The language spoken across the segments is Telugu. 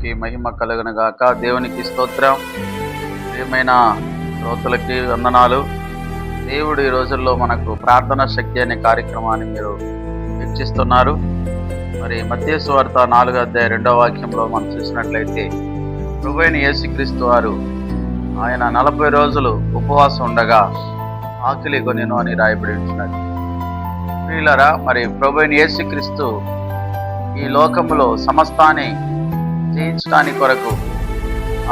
నామానికి మహిమ కలుగును గాక. దేవునికి స్తోత్రం. ప్రియమైన శ్రోతలకి వందనాలు. దేవుడు ఈ రోజుల్లో మనకు ప్రార్థనా శక్తి అనే కార్యక్రమాన్ని మీరు వీక్షిస్తున్నారు. మరి మత్తయి సువార్త 4:2 మనం చూసినట్లయితే ప్రభువైన యేసుక్రీస్తు వారు ఆయన 40 రోజులు ఉపవాసం ఉండగా ఆకలి కొనెను అని రాయబడి ఉంటున్నది. ప్రియులారా, మరి ప్రభువైన యేసుక్రీస్తు ఈ లోకములో సమస్తాన్ని జయించడానికి కొరకు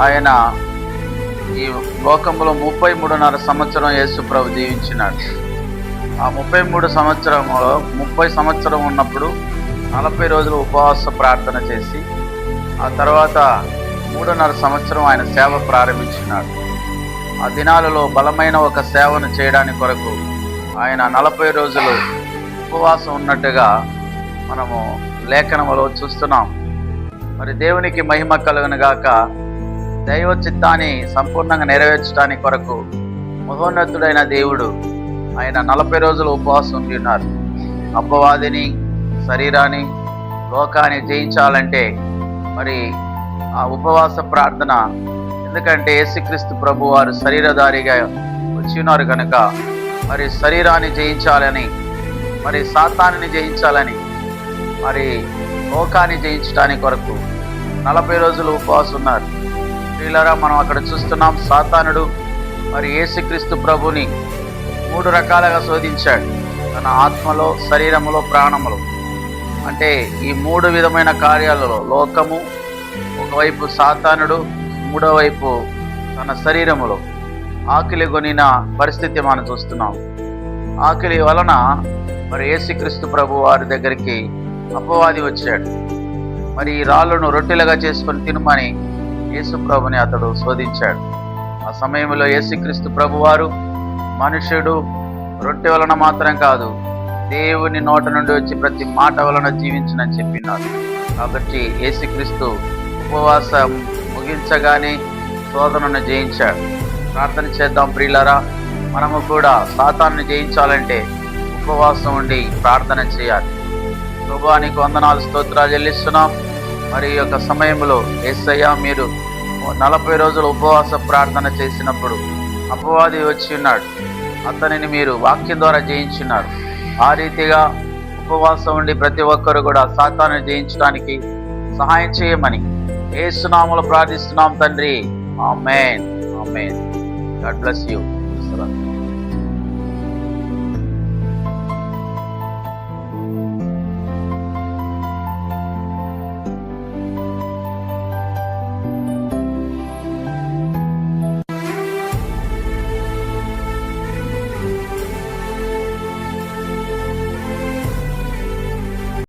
ఆయన ఈ లోకములో 33.5 సంవత్సరం యేసు ప్రభు జీవించినాడు. ఆ 33 సంవత్సరంలో 30 సంవత్సరం ఉన్నప్పుడు 40 రోజులు ఉపవాస ప్రార్థన చేసి ఆ తర్వాత 3.5 సంవత్సరం ఆయన సేవ ప్రారంభించినాడు. ఆ దినాలలో బలమైన ఒక సేవను చేయడానికి కొరకు ఆయన 40 రోజులు ఉపవాసం ఉన్నట్టుగా మనము లేఖనములో చూస్తున్నాం. మరి దేవునికి మహిమ కలుగును గాక. దైవ చిత్తాన్ని సంపూర్ణంగా నెరవేర్చడానికి కొరకు మహోన్నతుడైన దేవుడు ఆయన 40 రోజులు ఉపవాసం ఉండి ఉన్నారు. అపవాదిని, శరీరాన్ని, లోకాన్ని జయించాలంటే మరి ఆ ఉపవాస ప్రార్థన, ఎందుకంటే యేసుక్రీస్తు ప్రభు వారు శరీరధారిగా వచ్చి ఉన్నారు కనుక మరి శరీరాన్ని జయించాలని, మరి సాతానుని జయించాలని, మరి లోకాన్ని జయించడానికి కొరకు 40 రోజులు ఉపవాసం ఉన్నారు. ప్రియులారా, మనం అక్కడ చూస్తున్నాం సాతానుడు మరి యేసుక్రీస్తు ప్రభుని 3 రకాలుగా శోధించాడు. తన ఆత్మలో, శరీరములో, ప్రాణములో. అంటే ఈ 3 విధమైన కార్యాలలో లోకము ఒకవైపు, సాతానుడు మూడో వైపు తన శరీరములో ఆకలి కొనిన పరిస్థితి మనం చూస్తున్నాం. ఆకలి వలన మరి యేసుక్రీస్తు ప్రభు వారి దగ్గరికి అపవాది వచ్చాడు. మరి ఈ రాళ్ళను రొట్టెలుగా చేసుకొని తినమని యేసు ప్రభుని అతడు శోధించాడు. ఆ సమయంలో యేసుక్రీస్తు ప్రభు వారు మనుష్యుడు రొట్టె వలన మాత్రం కాదు, దేవుని నోట నుండి వచ్చి ప్రతి మాట వలన జీవించునని చెప్పినాడు. కాబట్టి యేసుక్రీస్తు ఉపవాసం ముగించగానే శోధనను జయించాడు. ప్రార్థన చేద్దాం ప్రియులారా. మనము కూడా సాతాన్ని జయించాలంటే ఉపవాసం ఉండి ప్రార్థన చేయాలి. ప్రభువా, నీకు వందనాలు, స్తోత్రాలు చెల్లిస్తున్నాం. మరి ఈ యొక్క సమయంలో యేసయ్య, మీరు 40 రోజులు ఉపవాస ప్రార్థన చేసినప్పుడు అపవాది వచ్చి ఉన్నాడు, అతనిని మీరు వాక్యం ద్వారా జయించున్నారు. ఆ రీతిగా ఉపవాసం ఉండి ప్రతి ఒక్కరు కూడా సాతాను జయించడానికి సహాయం చేయమని యేసు నామములో ప్రార్థిస్తున్నాం తండ్రి. ఆమేన్. ఆమేన్. God bless you.